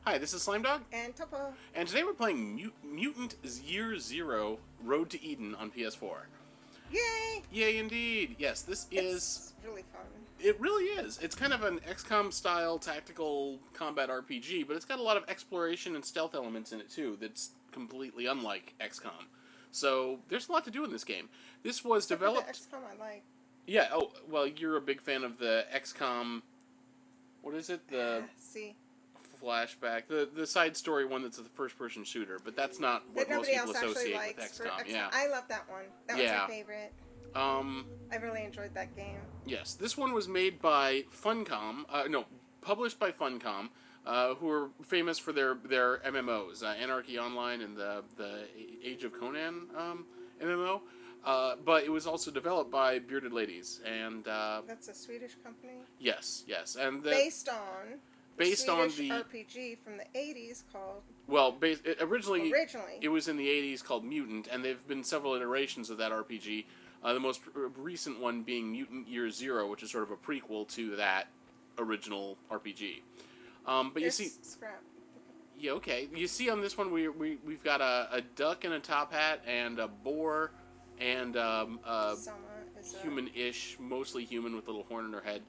Hi, this is Slimedog, And Topo. and today we're playing Mutant Year Zero Road to Eden on PS4. Yay! Yay, indeed! Yes, this is... It's really fun. It really is. It's kind of an XCom style tactical combat RPG, but it's got a lot of exploration and stealth elements in it too that's completely unlike XCom. So there's a lot to do in this game. This was Except developed... for the XCOM I like. Yeah, oh, well, you're a big fan of the XCom... What is it? The... See. Flashback, the side story one that's a first-person shooter, but that's not what most people associate with XCom. Yeah, I love that one. That was my favorite. I really enjoyed that game. Yes, this one was made by Funcom. Published by Funcom, who are famous for their MMOs, Anarchy Online and the Age of Conan MMO. But it was also developed by Bearded Ladies, and that's a Swedish company. Yes, and based on the RPG from the 80s called... Well, originally it was in the 80s called Mutant, and there have been several iterations of that RPG. The most recent one being Mutant Year Zero, which is sort of a prequel to that original RPG. But you see... Scrap. Yeah, okay. You see on this one we've got a duck in a top hat and a boar and human-ish, mostly human with a little horn in her head.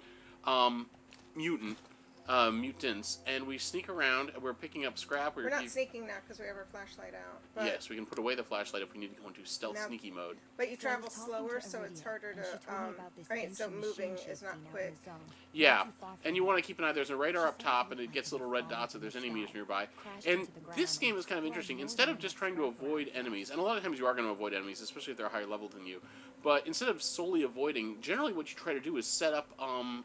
Mutants, and we sneak around, and we're picking up scrap. We're not sneaking now because we have our flashlight out. But yes, we can put away the flashlight if we need to go into stealth sneaky mode. But you travel slower, so it's harder to... so moving is not quick. Yeah, and you want to keep an eye. There's a radar up top, and it gets little red dots if there's enemies nearby. And this game is kind of interesting. Instead of just trying to avoid enemies, and a lot of times you are going to avoid enemies, especially if they're higher level than you, but instead of solely avoiding, generally what you try to do is set up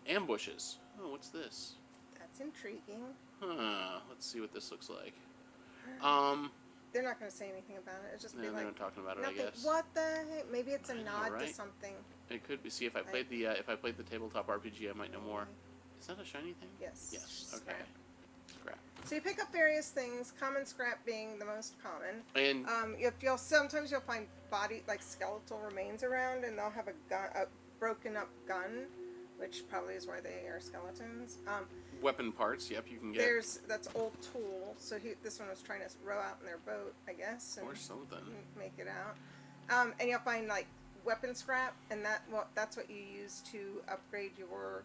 ambushes. Oh, what's this? That's intriguing. Let's see what this looks like. They're not going to say anything about it. It's just they're not talking about it, nothing. I guess. What the heck? Maybe it's a nod to something. It could be. See, if I played the tabletop RPG, I might know more. Is that a shiny thing? Yes. Yes. Okay. Scrap. So you pick up various things. Common scrap being the most common. And sometimes you'll find skeletal remains around, and they'll have a broken up gun, which probably is why they are skeletons. Weapon parts, yep, you can get. That's old tool. So this one was trying to row out in their boat, I guess, and or something. Make it out. And you'll find weapon scrap, and that's what you use to upgrade your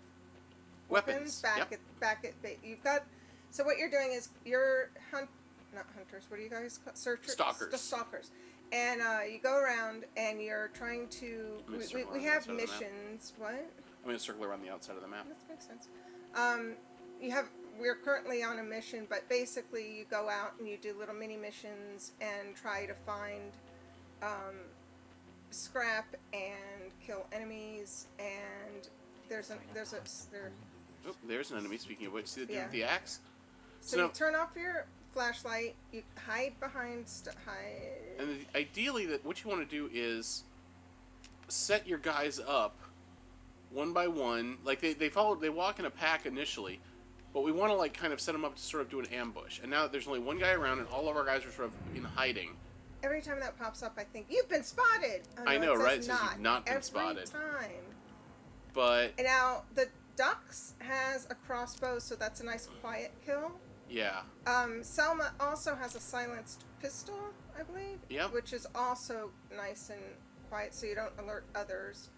weapons. Back at you've got. So what you're doing is you're not hunters. What do you guys call searchers? Stalkers. Stalkers. And you go around and you're trying to. We have missions. What? I'm going to circle around the outside of the map. That makes sense. We're currently on a mission, but basically you go out and you do little mini missions and try to find scrap and kill enemies. And there's an enemy. Speaking of which, see the dude with the axe. So you turn off your flashlight. You hide behind And ideally, what you want to do is set your guys up. One by one, they walk in a pack initially, but we want to kind of set them up to sort of do an ambush. And now there's only one guy around, and all of our guys are sort of in hiding. Every time that pops up, I think you've been spotted. Oh, no, I know, right? It says you've not been spotted. Every time. But and now the Ducks has a crossbow, so that's a nice quiet kill. Yeah. Selma also has a silenced pistol, I believe. Yep. Which is also nice and quiet, so you don't alert others.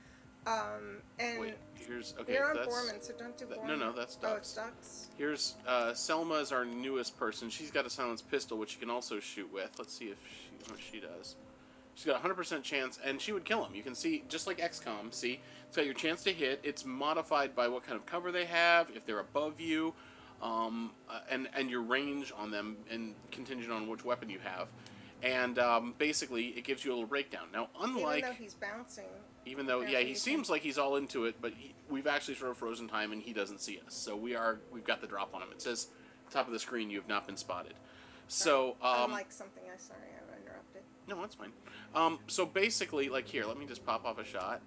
And wait, you're on Borman, so don't do Borman. No, that's Ducks. Oh, it's Ducks. Here's Selma is our newest person. She's got a silenced pistol, which you can also shoot with. Let's see what she does. She's got a 100% chance, and she would kill him. You can see, just like XCOM, see? It's got your chance to hit. It's modified by what kind of cover they have, if they're above you, and your range on them, and contingent on which weapon you have. And basically, it gives you a little breakdown. Now, unlike... Even though he's bouncing. Even though, yeah, he seems like he's all into it, but we've actually sort of frozen time, and he doesn't see us. So we've got the drop on him. It says, top of the screen, you have not been spotted. So, unlike something, sorry, I interrupted. No, that's fine. So basically, here, let me just pop off a shot.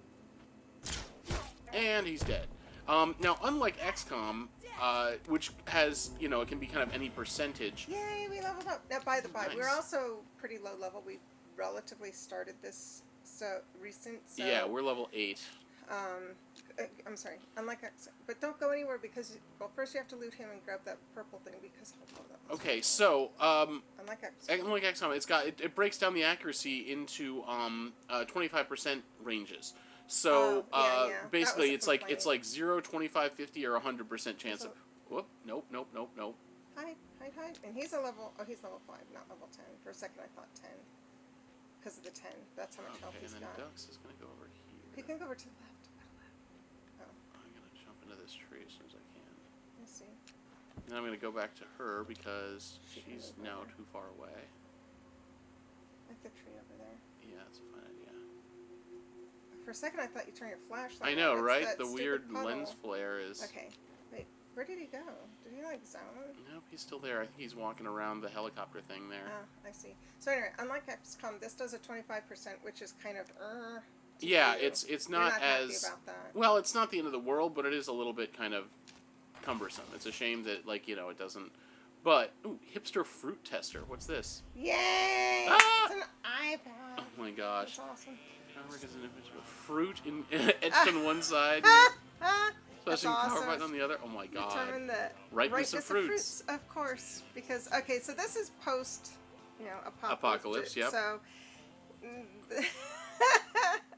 And he's dead. Now, unlike XCOM, which has, it can be kind of any percentage. Yay, we leveled up. Now, by the by, we're also pretty low level. We've relatively started this recent. So yeah, we're level 8. I'm sorry, unlike XCom. But don't go anywhere because, well, first you have to loot him and grab that purple thing because he'll blow that. Okay, so Unlike XCom. Unlike XCOM, it breaks down the accuracy into 25% ranges. So yeah. basically, it's like 0, 25, 50, or 100% chance of. Whoop! Nope. Hide. And he's level 5, not level 10. For a second, I thought 10 because of the 10. That's how much health he's got. And then Dux is gonna go over here. He can go over to the left. Oh. I'm gonna jump into this tree as soon as I can. I see. And I'm gonna go back to her because she's now too far away. Like the tree over there. Yeah, that's a fine idea. For a second, I thought you turned your flashlight. I know, on. right? That The weird puddle. lens flare is. Okay. Wait, where did he go? Did he like zone? Nope, he's still there. I think he's walking around the helicopter thing there. Ah, I see. So anyway, unlike XCOM, this does a 25%, which is kind of Yeah, you. it's You're not not as happy about that. well. It's not the end of the world, but it is a little bit kind of cumbersome. It's a shame that it doesn't. But ooh, hipster fruit tester. What's this? Yay! Ah! It's an iPad. Oh my gosh! That's awesome. Is an image of fruit etched on one side, That's flashing power awesome. button on the other. Oh my god! Determine the Ripeness of fruits. Of course, because so this is post, Apocalypse. Yep. So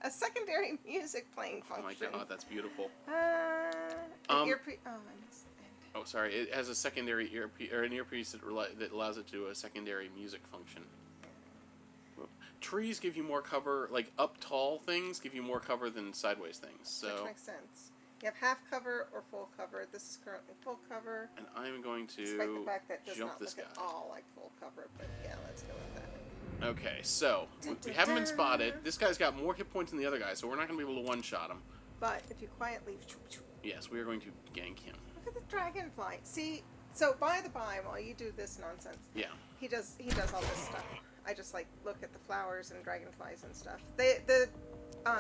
a secondary music playing function. Oh my god, that's beautiful. An earpiece. Oh, I missed the end. Oh, sorry. It has a secondary earpiece, or an earpiece that allows it to do a secondary music function. Trees give you more cover, like up tall things give you more cover than sideways things. So which makes sense. You have half cover or full cover. This is currently full cover. And I'm going to despite the fact that it does jump not this look guy. at all like full cover, but yeah, let's go with that. Okay, so we haven't been spotted. This guy's got more hit points than the other guy, so we're not going to be able to one-shot him. But if you quietly... Yes, we are going to gank him. Look at the dragonfly. See, so by the by, while you do this nonsense, yeah, he does all this stuff. I just like look at the flowers and dragonflies and stuff. The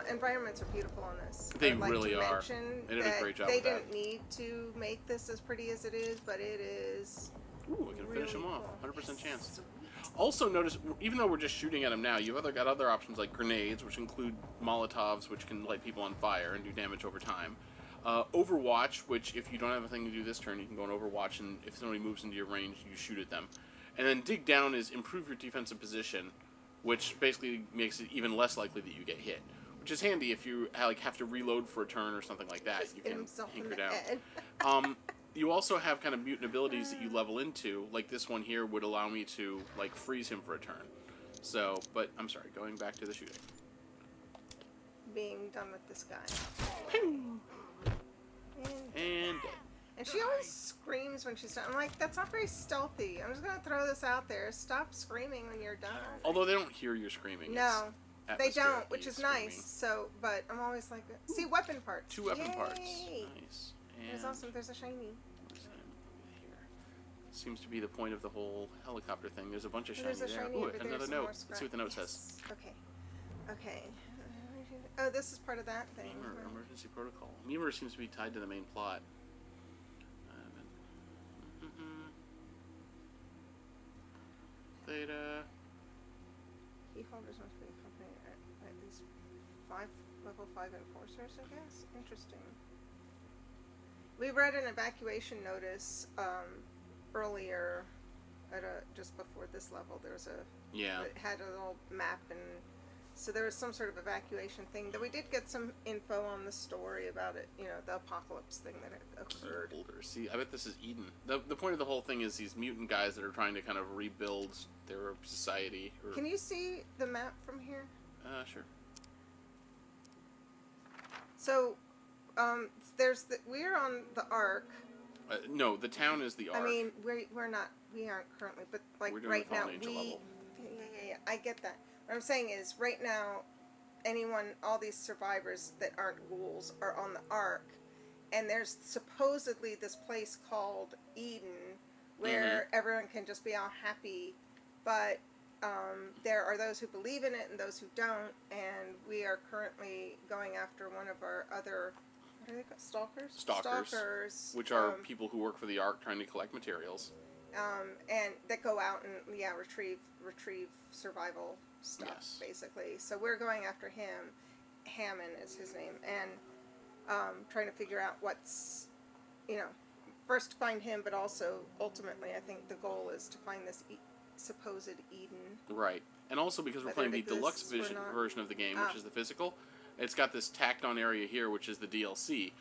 environments are beautiful on this. They I'd like really to are. mention They did a great job They with that. didn't need to make this as pretty as it is, but it is. Ooh, we can really finish him off. cool. 100% chance. Sweet. Also, notice, even though we're just shooting at him now, you've got other options like grenades, which include Molotovs, which can light people on fire and do damage over time. Overwatch, which if you don't have a thing to do this turn, you can go on Overwatch, and if somebody moves into your range, you shoot at them. And then Dig Down is improve your defensive position, which basically makes it even less likely that you get hit. Which is handy if you have to reload for a turn or something like that. Just You hit can himself in hanker the down. head. You also have kind of mutant abilities that you level into. Like this one here would allow me to freeze him for a turn. So, but I'm sorry, going back to the shooting. Being done with this guy. Ping! And And dead. And she always screams when she's done. I'm like, that's not very stealthy. I'm just going to throw this out there. Stop screaming when you're done. Although they don't hear your screaming. No, they It's don't, which is screaming. nice. So, but I'm always like, see, weapon parts. 2 weapon Yay. parts. Nice. There's awesome. There's a shiny. Here. Seems to be the point of the whole helicopter thing. There's a bunch of shiny There's a there. shiny Ooh, over there, another some note. more Let's scrap. see what the note Yes. says. Okay. Oh, this is part of that thing. Memur, emergency protocol. Memur seems to be tied to the main plot. Theta. Key holders must be accompanied at least 5 level 5 enforcers, I guess. Interesting. We read an evacuation notice earlier at just before this level. There was it had a little map, and so there was some sort of evacuation thing. That we did get some info on the story about it. The apocalypse thing that occurred. Key holders. See, I bet this is Eden. The point of the whole thing is these mutant guys that are trying to kind of rebuild their society. Can you see the map from here? Sure. So, we're on the Ark. No, the town is the Ark. I mean, we aren't currently, but We're doing right the now, Fallen Angel level. Yeah, I get that. What I'm saying is, right now, all these survivors that aren't ghouls are on the Ark, and there's supposedly this place called Eden, where everyone can just be all happy, but there are those who believe in it and those who don't, and we are currently going after one of our other, what are they called? Stalkers. Which are people who work for the Ark trying to collect materials. And that go out and retrieve survival stuff, basically. So we're going after him. Hammond is his name, and trying to figure out what's, you know, first find him, but also ultimately, I think the goal is to find this supposed Eden. Right, and also because we're playing the deluxe version of the game, which is the physical, it's got this tacked on area here, which is the DLC,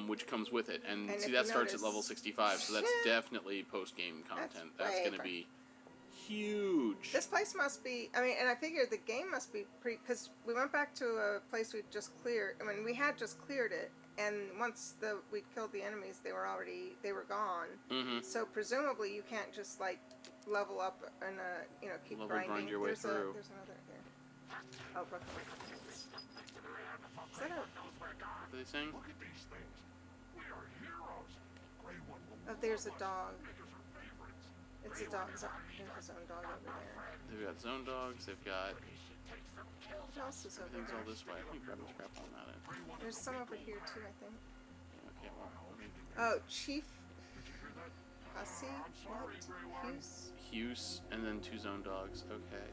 which comes with it, and see that starts at level 65, so that's definitely post game content. That's going to be huge. This place must be, I mean, and I figured the game must be pretty, because we went back to a place we just cleared. I mean, we had just cleared it, and once we killed the enemies, they were gone. Mm-hmm. So presumably you can't just like level up and keep grinding. Grind your way through. There's another here. Oh, look. Is that a? What are they saying? Oh, there's a dog. It's a dog. There's his own dog over there. They've got zone dogs. They've got. What else is over there? Everything's all this way. I think grab and scrap on that end. There's some over here too, I think. Okay, well. Oh, Chief Hussey? What? Hughes, and then 2 zone dogs. Okay.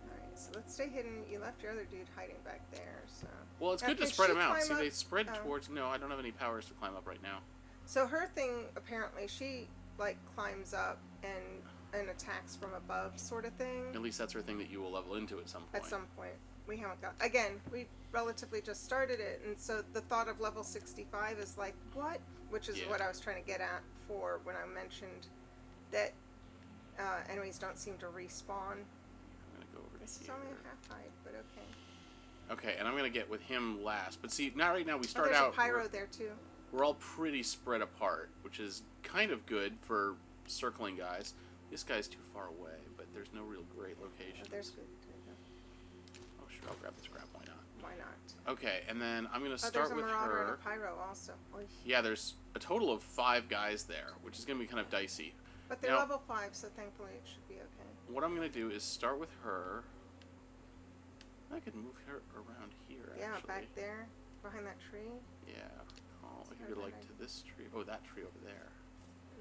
Alright, so let's stay hidden. You left your other dude hiding back there, so. Well, it's good to spread them out. See, they spread towards. No, I don't have any powers to climb up right now. So her thing, apparently, she like climbs up and attacks from above, sort of thing. At least that's her thing that you will level into at some point. At some point. We haven't got. Again, we relatively just started it, and so the thought of level 65 is like, what? Which is what I was trying to get at for when I mentioned that enemies don't seem to respawn. I'm gonna go over this here. This is only a half hide, but okay. Okay, and I'm gonna get with him last. But see, now right now we start there's out. A pyro there too. We're all pretty spread apart, which is kind of good for circling guys. This guy's too far away, but there's no real great location. Oh, there's good. Oh, sure, I'll grab the scrap. Why not? Why not? Okay, and then I'm gonna start there's a with marauder her. And a pyro also. Oy. Yeah, there's a total of 5 guys there, which is gonna be kind of dicey. But they're level 5, so thankfully it should be okay. What I'm gonna do is start with her. I could move her around here. Yeah, actually. back there, behind that tree. Yeah. Oh, you're like to this tree. Oh, that tree over there.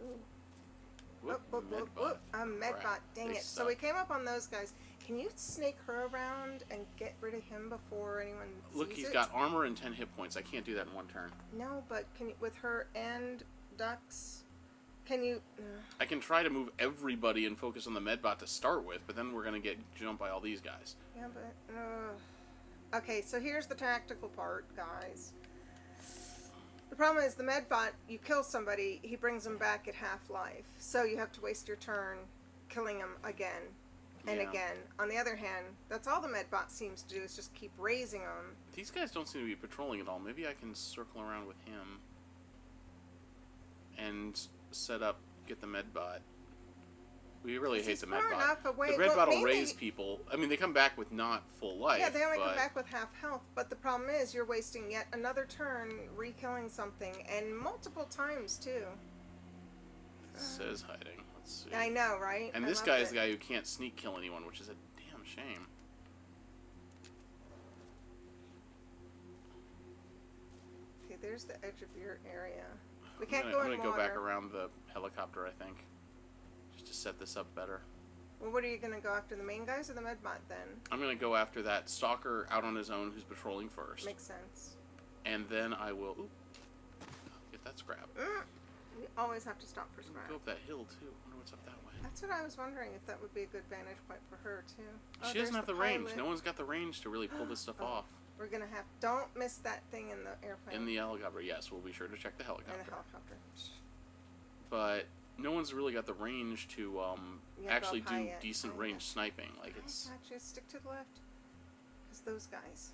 Ooh. Whoop, whoop. A medbot. Dang it. So we came up on those guys. Can you snake her around and get rid of him before anyone sees Look, he's got armor and 10 hit points. I can't do that in one turn. No, but can you, with her and ducks, can you... I can try to move everybody and focus on the medbot to start with, but then we're going to get jumped by all these guys. Yeah, but... Okay, so here's the tactical part, guys. The problem is the medbot, you kill somebody, he brings them back at half-life. So you have to waste your turn killing him again and again. On the other hand, that's all the medbot seems to do is just keep raising them. These guys don't seem to be patrolling at all. Maybe I can circle around with him and set up, get the medbot. We really hate the medbot. The medbot will raise people. I mean, they come back with not full life. Yeah, they only come back with half health. But the problem is you're wasting yet another turn re-killing something, and multiple times, too. It says hiding. Let's see. I know, right? And this guy is the guy who can't sneak kill anyone, which is a damn shame. Okay, there's the edge of your area. We can't go in water. I'm going to go back around the helicopter, I think. To set this up better. Well, what are you going to go after, the main guys or the medbot then? I'm going to go after that stalker out on his own who's patrolling first. Makes sense. And then I will get that scrap. You always have to stop for scrap. Go up that hill too. I wonder what's up that way. That's what I was wondering, if that would be a good vantage point for her too. Oh, she doesn't have the range. No one's got the range to really pull this stuff off. We're going to have... Don't miss that thing in the airplane. In the helicopter, yes. We'll be sure to check the helicopter. In the helicopter. But no one's really got the range to actually do decent range sniping. Like it's. Gotcha. Stick to the left. Because those guys.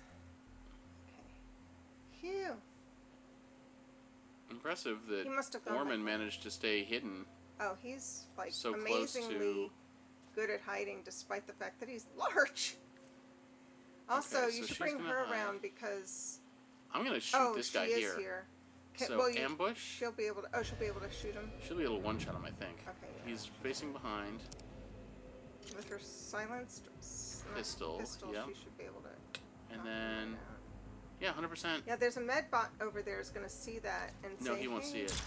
Okay. Phew. Impressive that Orman managed to stay hidden. Oh, he's like so amazingly good at hiding, despite the fact that he's large. Also, okay, so you should bring her around because. I'm gonna shoot this guy here. Here. So ambush. She'll be able to. Oh, she'll be able to shoot him. She'll be able to one-shot him, I think. Okay. Yeah. He's facing behind. With her silenced pistol. Yeah. She should be able to. And then. Yeah, 100%. Yeah, there's a medbot over there is going to see that and say, no, he won't see it.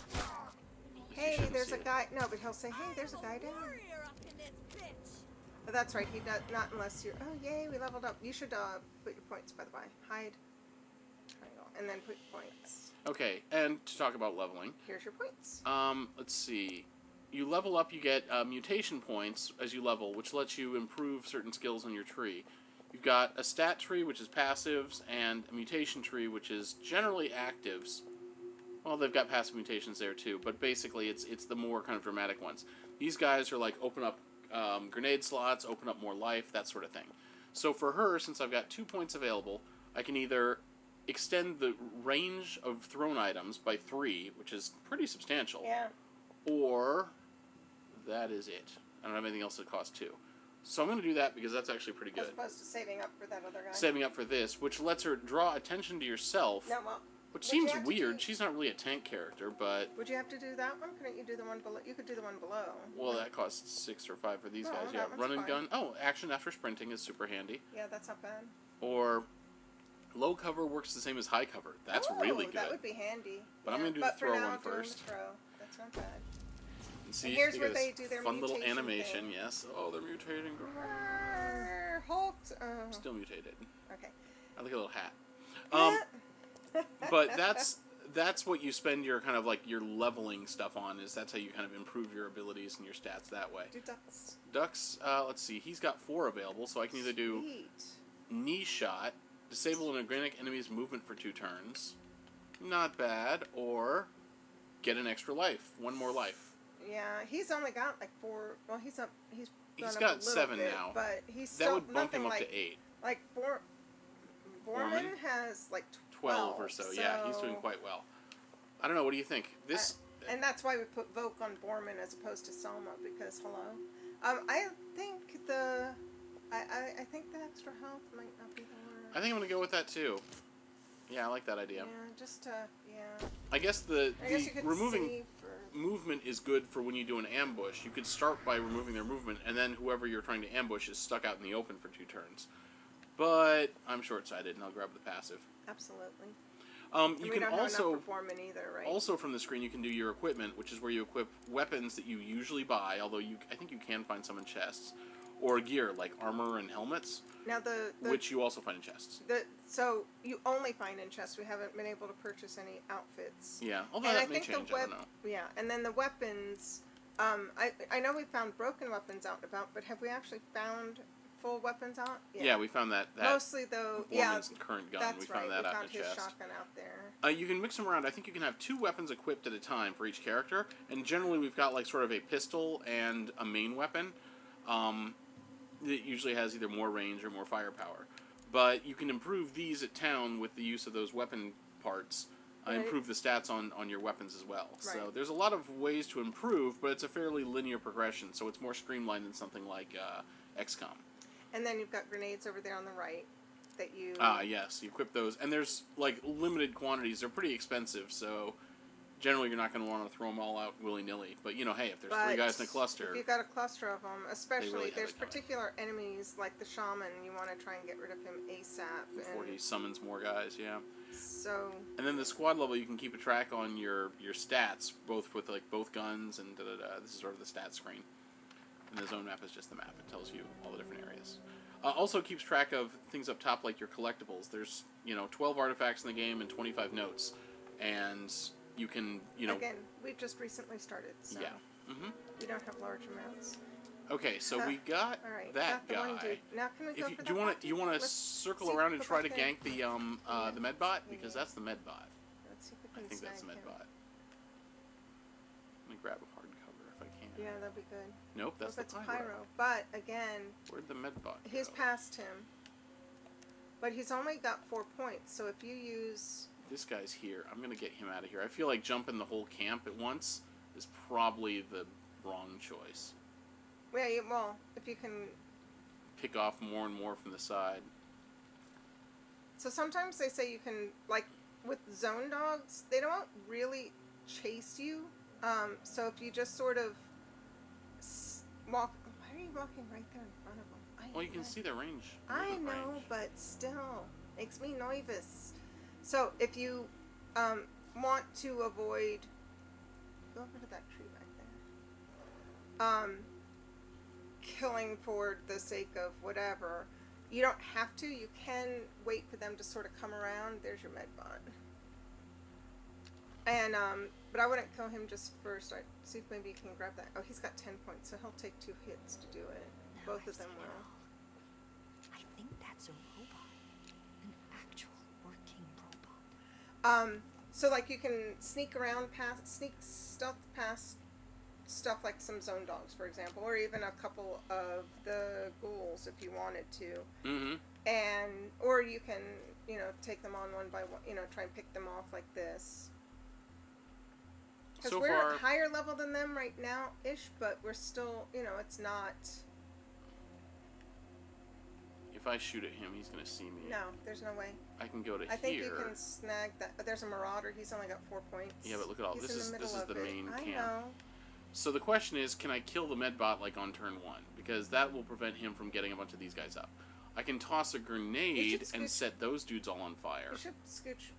Hey, there's a guy. No, but he'll say, hey, there's a guy down. Oh, that's right. He does not unless you're. Oh, yay, we leveled up. You should put your points, by the way. Hide. and then put points. Okay, and to talk about leveling. Here's your points. Let's see. You level up, you get mutation points as you level, which lets you improve certain skills on your tree. You've got a stat tree, which is passives, and a mutation tree, which is generally actives. Well, they've got passive mutations there too, but basically it's the more kind of dramatic ones. These guys are like open up grenade slots, open up more life, that sort of thing. So for her, since I've got 2 points available, I can either extend the range of thrown items by 3, which is pretty substantial. Yeah. Or that is it. I don't have anything else that costs 2. So I'm going to do that because that's actually pretty good. As opposed to saving up for that other guy. Saving up for this, which lets her draw attention to yourself. No, well, which seems weird. She's not really a tank character, but... Would you have to do that one? Couldn't you do the one below? You could do the one below. Well, that costs 6 or 5 for these guys. Yeah, that run and fine. gun. Oh, action after sprinting is super handy. Yeah, that's not bad. Or low cover works the same as high cover. That's really good. That would be handy. But I'm going to do the throw one first. That's not bad. And see, and here's where they do their fun little mutation animation. thing. Yes. Oh, they're mutating. Hulks. Still mutated. Okay. I like a little hat. But that's what you spend your kind of like your leveling stuff on. That's how you kind of improve your abilities and your stats that way. Do ducks. Ducks. Let's see. He's got 4 available, so I can either do knee shot, disable an organic enemy's movement for 2 turns. Not bad. Or get an extra life. 1 more life. Yeah, he's only got like 4. Well, he's up. He's got 7 bit, now. But he's that still would bump him up like, to 8. Like Borman has like 12 or so. Yeah, he's doing quite well. I don't know. What do you think? And that's why we put Voke on Borman as opposed to Selma because I think the extra health might not be the word. I think I'm gonna go with that too. Yeah, I like that idea. Yeah, I guess you could removing movement is good for when you do an ambush. You could start by removing their movement, and then whoever you're trying to ambush is stuck out in the open for 2 turns. But I'm short-sighted, and I'll grab the passive. Absolutely. You can also either, right? Also from the screen you can do your equipment, which is where you equip weapons that you usually buy, although I think you can find some in chests, or gear like armor and helmets. Now which you also find in chests. So you only find in chests. We haven't been able to purchase any outfits. Yeah, although that may change. I don't know. Yeah, and then the weapons. I know we found broken weapons out and about, but have we actually found full weapons out? Yeah, we found that. Mostly though. Borman's current gun. That's we found right. that out in in a chest. Shotgun out there. You can mix them around. I think you can have 2 weapons equipped at a time for each character, and generally we've got like sort of a pistol and a main weapon. It usually has either more range or more firepower. But you can improve these at town with the use of those weapon parts. Improve the stats on your weapons as well. Right. So there's a lot of ways to improve, but it's a fairly linear progression, so it's more streamlined than something like XCom. And then you've got grenades over there on the right that you... yes, you equip those. And there's like limited quantities. They're pretty expensive, so... Generally, you're not going to want to throw them all out willy-nilly. But, hey, if there's 3 guys in a cluster... If you've got a cluster of them, especially, really there's particular enemies, like the shaman, you want to try and get rid of him ASAP. Before he summons more guys, yeah. So... And then the squad level, you can keep a track on your stats, both with, like, both guns and da-da-da. This is sort of the stat screen. And the zone map is just the map. It tells you all the different areas. Also keeps track of things up top, like your collectibles. There's, 12 artifacts in the game and 25 notes. And... You can, Again, we've just recently started, so... Yeah. Mm-hmm. We don't have large amounts. Okay, so we got that guy. Now can we go for do you want to circle around and try to gank the medbot? Because that's the medbot. Let's see if we can I think that's the medbot. Let me grab a hardcover if I can. Yeah, that'd be good. Nope, that's the pyro. But, again... Where'd the medbot go? He's past him. But he's only got 4 points, so if you use... This guy's here. I'm going to get him out of here. I feel like jumping the whole camp at once is probably the wrong choice. Well, if you can... Pick off more and more from the side. So sometimes they say you can, like, with zone dogs, they don't really chase you. So if you just sort of walk... Why are you walking right there in front of them? Well, you can see their range. I know, but still. Makes me nervous. So, if you want to avoid... Go over to that tree back there. Killing for the sake of whatever. You don't have to. You can wait for them to sort of come around. There's your medbot. And but I wouldn't kill him just first. I'd see if maybe you can grab that. Oh, he's got 10 points, so he'll take 2 hits to do it. Now Both I've of them seen it will. all. I think that's a robot. An actual working robot. So like you can sneak around stealth past stuff like some zone dogs, for example, or even a couple of the ghouls if you wanted to. Mm-hmm. And or you can, take them on one by one, try and pick them off like this. Because So we're far, at higher level than them right now ish, but we're still, it's not. if I shoot at him, he's gonna see me. No, there's no way. I can go to I think here. you can snag that. There's a marauder. He's only got 4 points. Yeah, but look at all He's this in is the this middle is the of it. main I camp. know. So the question is, can I kill the medbot like on turn 1? Because that will prevent him from getting a bunch of these guys up. I can toss a grenade and set those dudes all on fire. You should scooch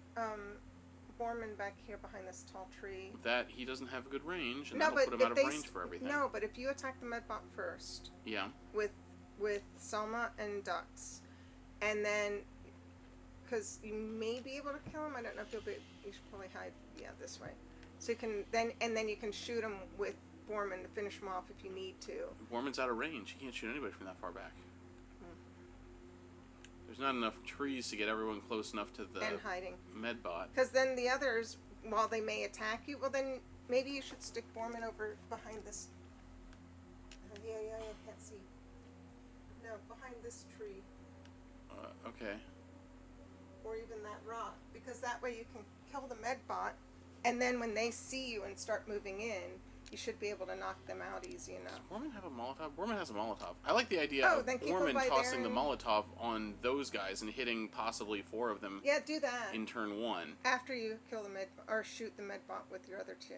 Borman back here behind this tall tree. That he doesn't have a good range, and No, that'll but put him out if of they range for everything. No, but if you attack the medbot first Yeah. with Selma and Dux, and then because you may be able to kill him, I don't know if you'll be. You should probably hide. Yeah, this way. So you can then you can shoot him with Borman to finish him off if you need to. Borman's out of range. He can't shoot anybody from that far back. There's not enough trees to get everyone close enough to the And hiding. medbot. Because then the others, while they may attack you, well then maybe you should stick Borman over behind this. Yeah, I can't see. No, behind this tree. Okay. Or even that rock. Because that way you can kill the medbot, and then when they see you and start moving in, you should be able to knock them out easy enough. Does Borman have a Molotov? Borman has a Molotov. I like the idea of then keep 'em Borman by tossing there the Molotov on those guys and hitting possibly 4 of them Yeah, do that. in turn 1. After you kill the or shoot the medbot with your other 2.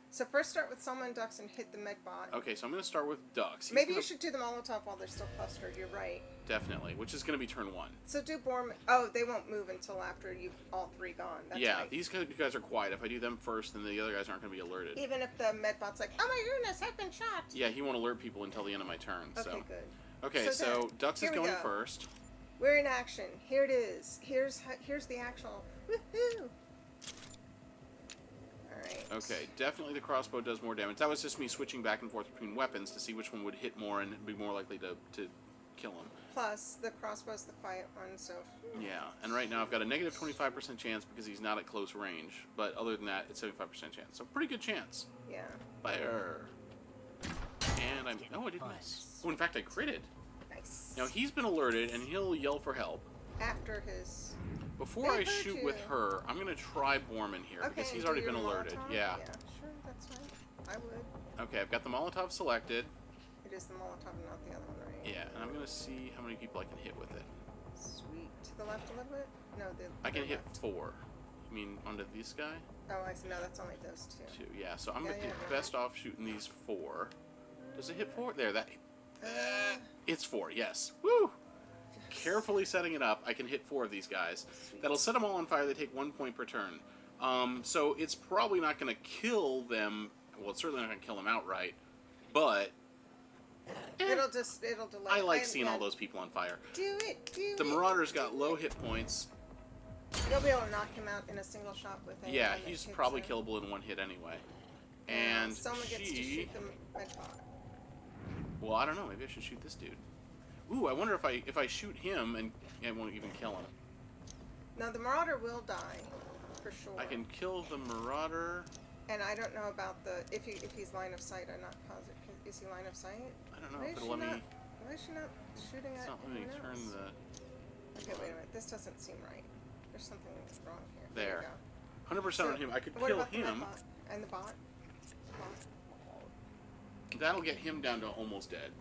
So first start with Selma and Dux and hit the medbot. Okay, so I'm going to start with Dux. Maybe you should do the Molotov while they're still clustered. You're right. Definitely, which is going to be turn 1. So do Borman. Oh, they won't move until after you've all 3 gone. That's Yeah, right. these guys are quiet. If I do them first, then the other guys aren't going to be alerted. Even if the medbot's like, oh my goodness, I've been shot. Yeah, he won't alert people until the end of my turn. Okay, So. good. Okay, so Dux is here we going go. first. We're in action. Here it is. Here's the actual. Woohoo! Alright. Okay, definitely the crossbow does more damage. That was just me switching back and forth between weapons to see which one would hit more and be more likely to kill him. Plus, the crossbow's the quiet one, so. Yeah, and right now I've got a negative 25% chance because he's not at close range. But other than that, it's 75% chance. So pretty good chance. Yeah. Fire. And I'm... Oh, I didn't miss. Oh, in fact, I critted. Nice. Now, he's been alerted, and he'll yell for help. After his. Before I They heard shoot you. with her, I'm going to try Borman here, because he's do already your been alerted. Molotov? Yeah. Yeah, sure, that's fine. I would. Okay, I've got the Molotov selected. It is the Molotov, not the other one, right? Yeah, and I'm going to see how many people I can hit with it. Sweet. To the left a little bit? No, I can the hit left. 4. You mean onto this guy? Oh, I see. No, that's only those 2. 2, yeah. So I'm Yeah, going to yeah, get yeah. best off shooting these 4. Does it hit 4? There, that... It's 4, yes. Woo! Carefully setting it up, I can hit 4 of these guys. Sweet. That'll set them all on fire. They take 1 point per turn. So it's probably not going to kill them. Well, it's certainly not going to kill them outright. But It'll delay. I like seeing all those people on fire. Do it. The Marauder's got low hit points. You'll be able to knock him out in a single shot with it. Yeah, he's probably killable in 1 hit anyway. And someone gets to shoot the medbot. Well, I don't know. Maybe I should shoot this dude. Ooh, I wonder if I shoot him and it won't even kill him. No, the Marauder will die, for sure. I can kill the Marauder. And I don't know about if he's line of sight. I'm not positive. Is he line of sight? I don't know Why if is it'll let me. Why is she not shooting It's at not letting me anyone turn else? the. Okay, wait a minute. This doesn't seem right. There's something wrong here. There. We 100% on him. I could what kill about the him. medbot? And the bot? That'll get him down to almost dead.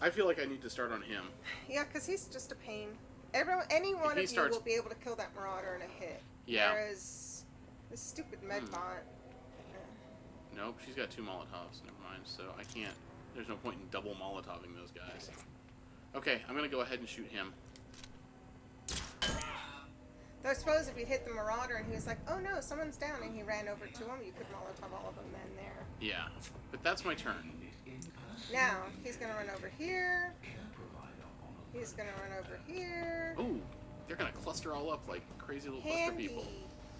I feel like I need to start on him. Yeah, because he's just a pain. Any one of you will be able to kill that Marauder in a hit. Yeah. Whereas this stupid medbot. Nope, she's got 2 Molotovs. Never mind. So I can't. There's no point in double Molotoving those guys. Okay, I'm gonna go ahead and shoot him. Though I suppose if you hit the Marauder and he was like, oh no, someone's down, and he ran over to him, you could Molotov all of them then there. Yeah, but that's my turn. Now, he's going to run over here. He's going to run over here. Ooh, they're gonna cluster all up like crazy little cluster Handy. people.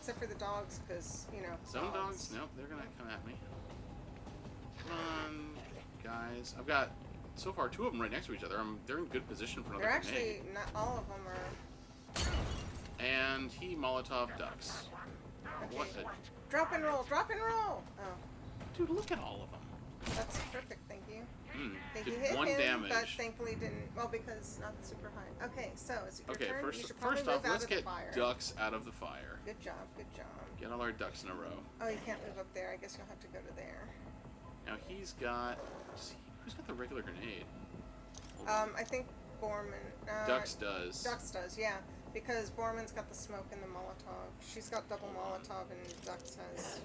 Except for the dogs, because, you know. Zone dogs? Nope, they're gonna come at me. Come on, guys. I've got, so far, 2 of them right next to each other. They're in good position for another They're grenade. actually, not all of them are. And he Molotov ducks. Okay. What a... Drop and roll, drop and roll! Oh, Dude, look at all of them. that's perfect, thank you. Think Did you hit 1 him, damage. but thankfully didn't. Well, because not super high. Okay, so is it your Okay, turn? You first should probably off, move out let's of the get fire. ducks out of the fire. Good job, good job. Get all our ducks in a row. Oh, you can't move up there. I guess you'll have to go to there. Now he's got... See, who's got the regular grenade? Hold on. I think Borman. Ducks does. Ducks does, yeah. Because Borman's got the smoke and the Molotov. She's got double Molotov, and Ducks has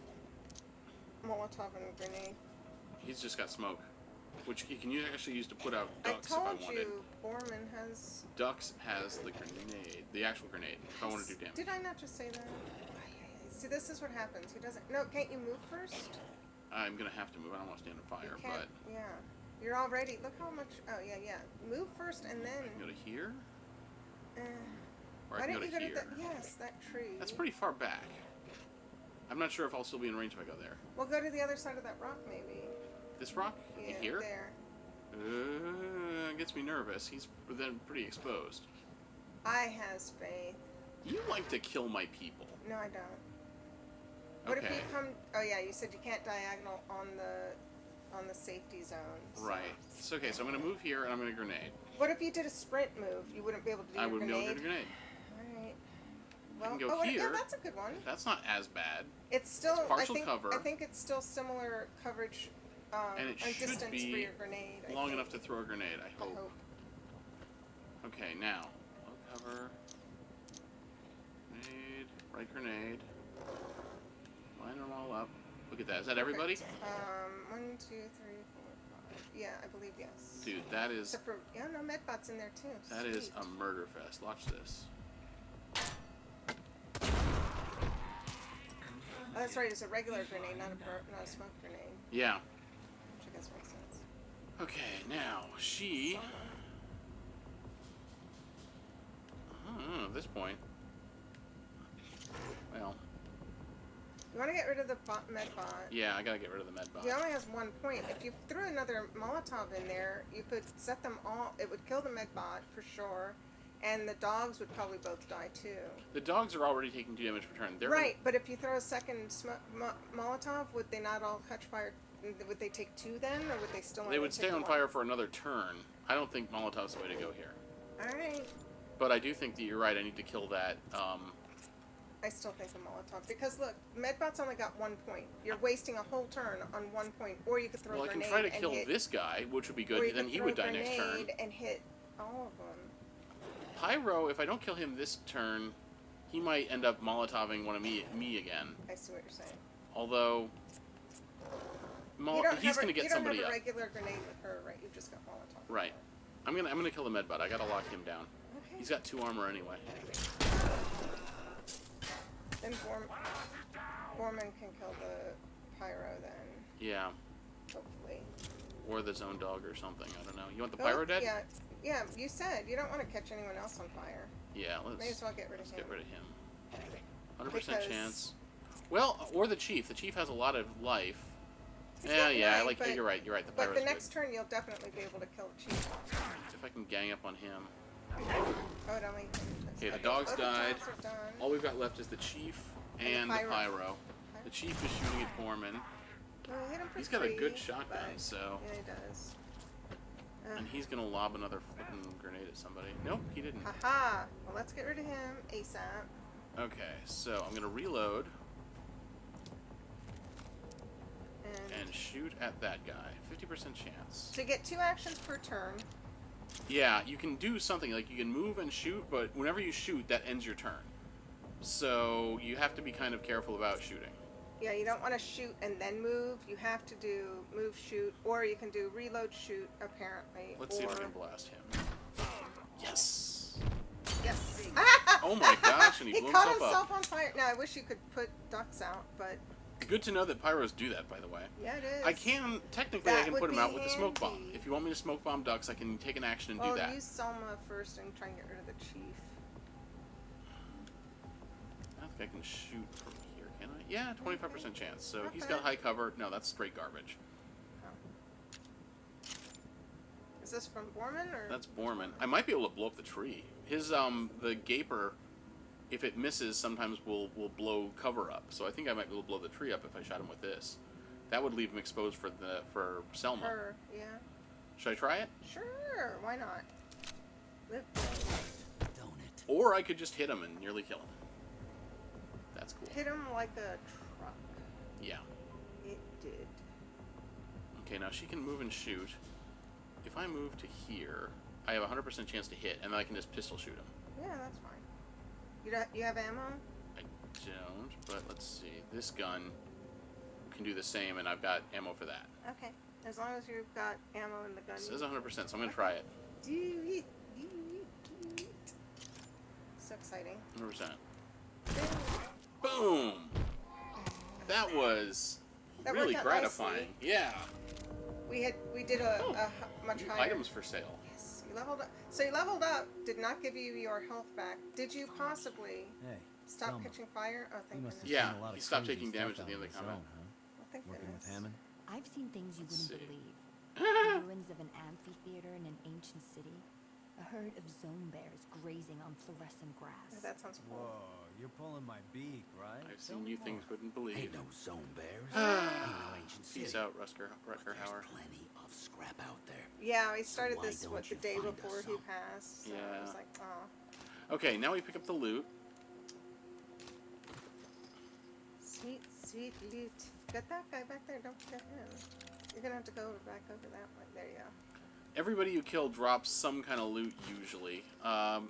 Molotov and grenade. He's just got smoke, which he can actually use to put out ducks I if I told wanted. you, Borman has. Ducks has the grenade, the actual grenade, if I want to do damage. Did I not just say that? See, this is what happens. He doesn't. No, can't you move first? I'm gonna have to move. I don't want to stand in fire, You can't, but yeah. You're already. Look how much. Oh yeah, yeah. Move first and then. I can go to here, or Why I can don't go you to go here. to that? Yes, that tree. That's pretty far back. I'm not sure if I'll still be in range if I go there. We'll go to the other side of that rock, maybe. This rock? Yeah, Here? there. Gets me nervous. He's then pretty exposed. I has faith. You like to kill my people. No, I don't. What if Okay. you come? Oh yeah, you said you can't diagonal on the safety zone. So. Right. It's okay, so I'm going to move here and I'm going to grenade. What if you did a sprint move? You wouldn't be able to do I your wouldn't be grenade. able to do a grenade. Alright. I Well, can go yeah, here. that's a good one. That's not as bad. It's still It's partial I think cover. I think it's still similar coverage And it and should distance be for your grenade. I Long think. enough to throw a grenade, I I hope. hope. Okay, now. Low cover. Grenade. Right grenade. Line them all up. Look at that. Is that everybody? Perfect. 1, 2, 3, 4, 5. Yeah, I believe yes. Dude, that is... Except for no Medbot's in there too. That is Sweet. a murder fest. Watch this. Oh, that's right. It's a regular grenade, not a smoke grenade. Yeah. Which I guess makes sense. Okay, now, she... I don't know, at this point. Well, You want to get rid of the Medbot. yeah, I gotta get rid of the med He bot. only has 1 point. If you threw another Molotov in there, you could set them all. It would kill the Medbot for sure, and the dogs would probably both die too. The dogs are already taking 2 damage per turn. They're Right, but if you throw a second Molotov, would they not all catch fire? Would they take 2 then, or would they still? They only would stay take on 1? fire for another turn. I don't think Molotov's the way to go here. All right. But I do think that you're right. I need to kill that. I still think a Molotov because look, Medbot's only got 1 point. You're wasting a whole turn on 1 point, or you could throw Well, a I can grenade try to and kill hit, this guy, which would be or good. you Then could he throw would a die next turn. grenade and hit all of them. Pyro, if I don't kill him this turn, he might end up Molotoving one of me again. I see what you're saying. Although, he's going to get somebody You don't up. have a regular grenade with her, right? You've just got Molotov. Right. I'm gonna kill the medbot. I gotta lock him down. Okay. He's got 2 armor anyway. Then Borman can kill the Pyro then, Yeah. hopefully. Or the zone dog or something. I don't know. You want the Go- pyro dead? Yeah, yeah. You said you don't want to catch anyone else on fire. Yeah, May as well get rid of let's him. get rid of him. 100% Because- chance. Well, or the chief. The chief has a lot of life. He's Yeah, got yeah. life, but- You're right. You're right. The But pyro's the next turn, you'll definitely be able to kill the chief. good. If I can gang up on him. Oh, it only. Okay, the dogs oh, died. The dogs are done. All we've got left is the chief and the pyro. The chief is shooting at Borman. Well, he hit him for He's got a 3, good shotgun, but- so. Yeah, he does. And he's gonna lob another fucking grenade at somebody. Nope, he didn't. Haha. Well, let's get rid of him ASAP. Okay, so I'm gonna reload and shoot at that guy. 50% chance. To get 2 actions per turn. Yeah, you can do something like you can move and shoot, but whenever you shoot, that ends your turn. So you have to be kind of careful about shooting. Yeah, you don't want to shoot and then move. You have to do move, shoot, or you can do reload, shoot, apparently. Let's see if I can blast him. Yes! Yes. Oh my gosh, and he blew caught himself up. on fire. Now, I wish you could put ducks out, but Good to know that pyros do that, by the way. yeah, it is. I can, technically, I That can would put him be out with the smoke bomb. handy. If you want me to smoke bomb ducks, I can take an action and Well, do that. use Selma first and try and get rid of the chief. think I can shoot from here, can I? Yeah, 25% chance. So Not he's bad. got high cover. No, that's straight garbage. Is this from Borman or? That's Borman. I might be able to blow up the tree. His the gaper, if it misses, sometimes will blow cover up. So I think I might be able to blow the tree up if I shot him with this. That would leave him exposed for Selma. Her, yeah. Should I try it? Sure, why not? Live. Don't it? Or I could just hit him and nearly kill him. That's cool. Hit him like a truck. Yeah. It did. Okay, now she can move and shoot. If I move to here, I have a 100% chance to hit, and then I can just pistol shoot him. Yeah, that's fine. You have ammo? I don't, but let's see. This gun can do the same, and I've got ammo for that. Okay. As long as you've got ammo in the gun. It says 100%, so I'm going to try it. Do it. So exciting. 100%. Boom! That was That really worked out gratifying. nicely. Yeah. We did a much New higher. items for sale. Yes, you leveled up. So you leveled up. Did not give you your health back. Did you possibly Hey, stop Selma, catching fire? Oh, you thank must have goodness. Yeah, seen a lot of he stopped crazy taking stuff damage at out the end on of the this combat. zone, huh? Well, thank Working with goodness. Hammond? I've seen things you Let's wouldn't see. believe. The ruins of an amphitheater in an ancient city. A herd of zone bears grazing on fluorescent Oh, grass. that sounds cool. Whoa, you're pulling my beak, right? I've Tell seen me you more. things wouldn't believe. Ain't no zone bears. Ain't no ancient city. Peace out, Rutger But there's Hauer. plenty of scrap out there. Yeah, we started why this don't the you day find us before he some? passed. So I was Yeah. like, oh, Okay, now we pick up the loot. sweet, sweet loot. Got that guy back there. Don't forget him. You're gonna have to go back over that way. There you go. Everybody you kill drops some kind of loot usually.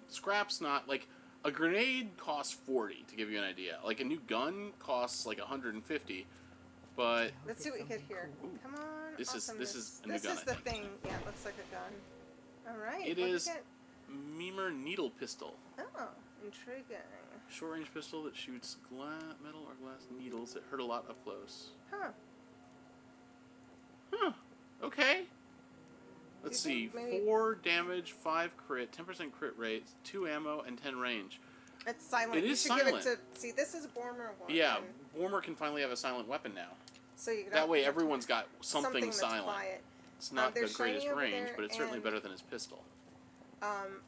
Scrap's not like a grenade costs 40 to give you an idea. Like a new gun costs like 150, but Let's see what we get here. Ooh. Come on. This is awesomeness. a new This gun, is I the think. thing. Yeah, it looks like a gun. All right. It what'd you is get? Memer needle pistol. Oh, intriguing. Short range pistol that shoots metal or glass needles that hurt a lot up close. Huh. Huh. Okay. Let's Do you see. think maybe- 4 damage, 5 crit, 10% crit rate, 2 ammo, and 10 range. It's silent. It you is should give it silent. to. See, this is a Bormer one. Yeah, and Warmer can finally have a silent weapon now. So you That way have everyone's got something that's silent. quiet. It's not they're the greatest shiny over range, there, but it's certainly and- better than his pistol.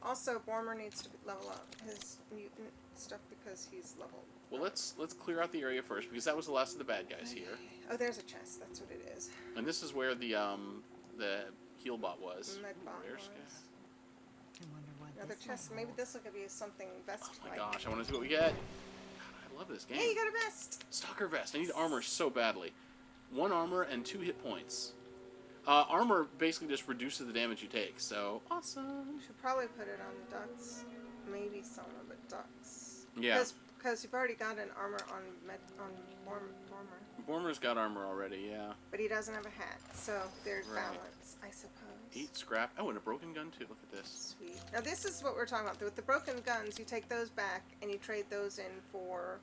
Also, Bormer needs to level up his mutant stuff because he's leveled. Well, let's clear out the area first because that was the last of the bad guys here, Oh, there's a chest. That's what it is. and this is where the heal bot was. Medbot There's was. Sky. I wonder what Another this chest. might Maybe hold. this will give you something best. Oh my gosh, I want to see what we get. God, I love this game. Hey, you got a vest. Stalker vest. I need armor so badly. 1 armor and 2 hit points. Armor basically just reduces the damage you take, so awesome. You should probably put it on the ducks. Maybe some of it ducks. Yeah. Because you've already got an armor on Bormer. Bormer's got armor already, yeah. But he doesn't have a hat, so there's Right. balance, I suppose. 8 scrap. Oh, and a broken gun too. Look at this. Sweet. Now this is what we're talking about. With the broken guns, you take those back and you trade those in for.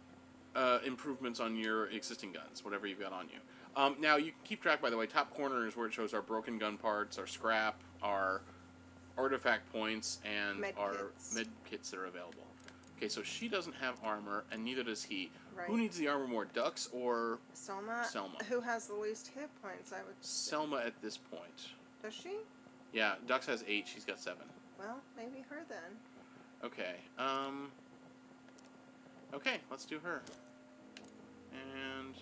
Improvements on your existing guns, whatever you've got on you. Now, you can keep track, by the way. Top corner is where it shows our broken gun parts, our scrap, our artifact points, and Med our kits. med kits that are available. Okay, so she doesn't have armor, and neither does he. Right. Who needs the armor more, Ducks or Selma. Selma. Who has the least hit points? I would. Selma at this point? Does she? Yeah, Ducks has 8, she's got 7. Well, maybe her then. Okay, okay, let's do her. And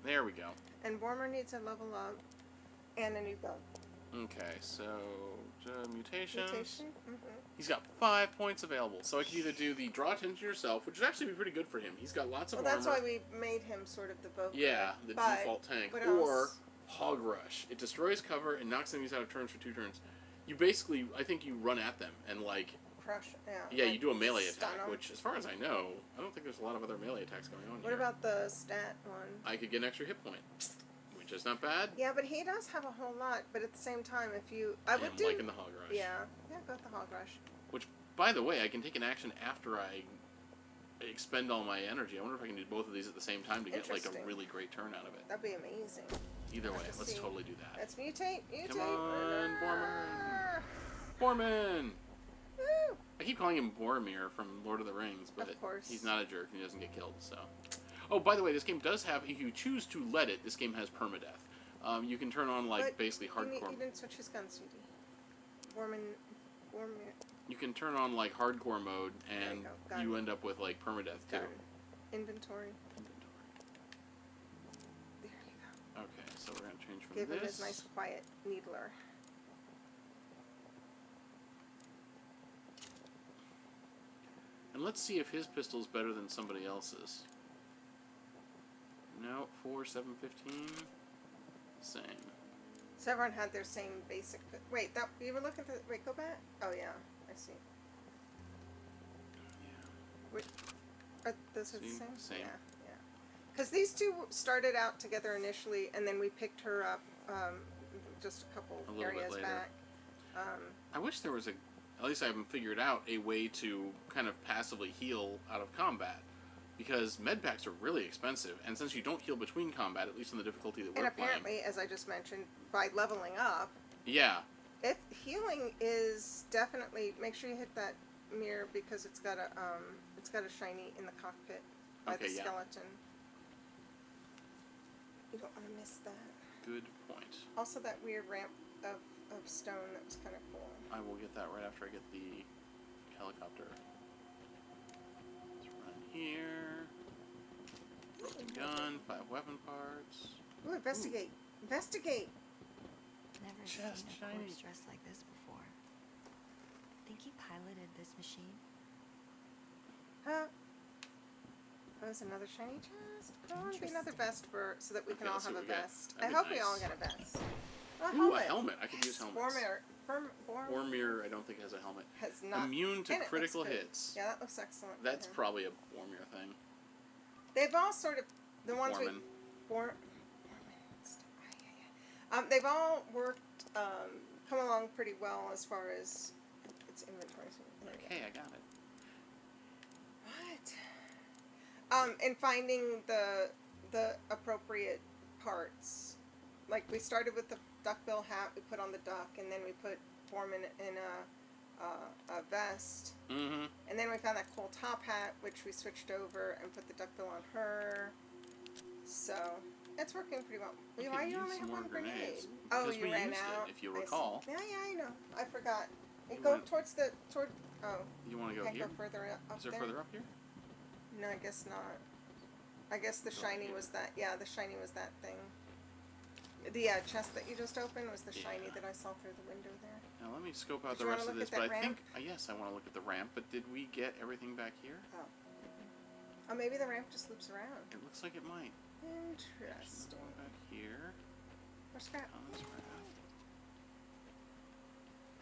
there we go. And Bormer needs a level up and a new gun. Okay, so mutations. Mutation. He's got 5 points available, so I can either do the draw attention to yourself, which would actually be pretty good for him. He's got lots of Well, armor. that's why we made him sort of the vocal. Yeah, the But default tank. what Or else? Hog Rush. It destroys cover and knocks enemies out of turns for 2 turns. You basically, I think you run at them and like, Crush. Yeah. yeah, like you do a melee stun attack, 'em. which, as far as I know, I don't think there's a lot of other melee attacks going on What here. about the stat one? I could get an extra hit point, which is not bad. Yeah, but he does have a whole lot. But at the same time, if you, I would I'm do. liking the Hog Rush. Yeah, go with the hog rush. Which, by the way, I can take an action after I expend all my energy. I wonder if I can do both of these at the same time to get like a Interesting. really great turn out of it. That'd be amazing. Either way, Let's let's see. totally do that. Let's mutate. Come on, Borman. Borman! Woo! I I keep calling him Boromir from Lord of the Rings, but Of course. he's not a jerk and he doesn't get killed, so... Oh, by the way, this game does have, if you choose to let it, this game has permadeath. You can turn on, like, But basically hardcore... You didn't switch his gun, sweetie. Boromir. You can turn on, like, hardcore mode, and There you you go. end up with, like, permadeath, too. Gun. Inventory. There you go. Okay, so we're going to change from Give him this... his nice quiet needler. And let's see if his pistol's better than somebody else's. No, 4, 7, 15. Same. So everyone had their same basic... Wait, that you were looking for... Wait, go back? Oh, yeah. I see. Yeah. Wait, those are the See? same? Same. Yeah, yeah. Because these two started out together initially, and then we picked her up just a couple A little bit areas later. back. I wish there was at least I haven't figured out a way to kind of passively heal out of combat. Because med packs are really expensive, and since you don't heal between combat, at least in the difficulty that And we're playing... apparently, as I just mentioned, by leveling up, Yeah. healing is definitely... Make sure you hit that mirror because it's got a shiny in the cockpit by Okay, the yeah. skeleton. You don't want to miss that. Good point. Also, that weird ramp of stone that was kind of cool. I will get that right after I get the helicopter. Let's run here. Broken gun, 5 weapon parts. Ooh, investigate! Investigate! Never Chest seen a shiny. corpse dressed like this before. Think he piloted this machine? Huh? Oh, there's another shiny chest. Come on, be another vest so that we Okay, can all let's see have a what we get. vest. I That'd be hope we nice. all get a vest. Oh, Ooh, helmet. a helmet. I could use helmets. Boromir, I don't think has a helmet. has not. Immune to and it looks critical good. hits. Yeah, that looks excellent. That's Yeah. probably a Boromir thing. They've all sort of the ones Borman. they've all worked, come along pretty well as far as its inventory. There we go. Okay, I got it. What? And finding the appropriate parts. Like we started with the duckbill hat, we put on the duck, and then we put Foreman in a vest, Mm-hmm. and then we found that cool top hat, which we switched over and put the duckbill on her. So it's working pretty well. You Why could you use only some have more one grenade? grenades. Oh, Because you we ran used out. it, if you I see. recall. Yeah, I know. I forgot. You Go went- towards toward. Oh, You want to go can't here? go further up Is there there. further up here? No, I guess not. I guess the Go shiny here. was that. Yeah, the shiny was that thing. The chest that you just opened was the shiny Yeah. that I saw through the window there. Now let me scope out Did the you wanna rest of look this. at But that I think ramp? yes, I want to look at the ramp. But did we get everything back here? Oh, maybe the ramp just loops around. It looks like it might. Interesting. Going back here. Where's Scrap? On this ramp.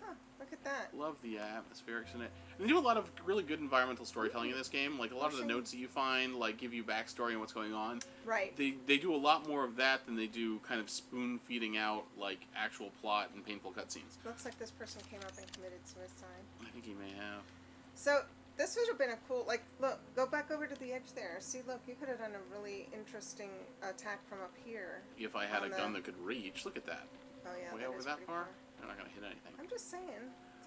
Huh, look at that. Love the atmospherics in it. And they do a lot of really good environmental storytelling in this game. Like a lot of the notes that you find, like give you backstory on what's going on. Right. They do a lot more of that than they do kind of spoon feeding out like actual plot and painful cutscenes. Looks like this person came up and committed suicide. I think he may have. So this would have been a cool, like, look, go back over to the edge there. See, look, you could have done a really interesting attack from up here. If I had On a the- gun that could reach, look at that. Oh yeah, Way that over is that pretty far, they're not going to hit anything. I'm just saying.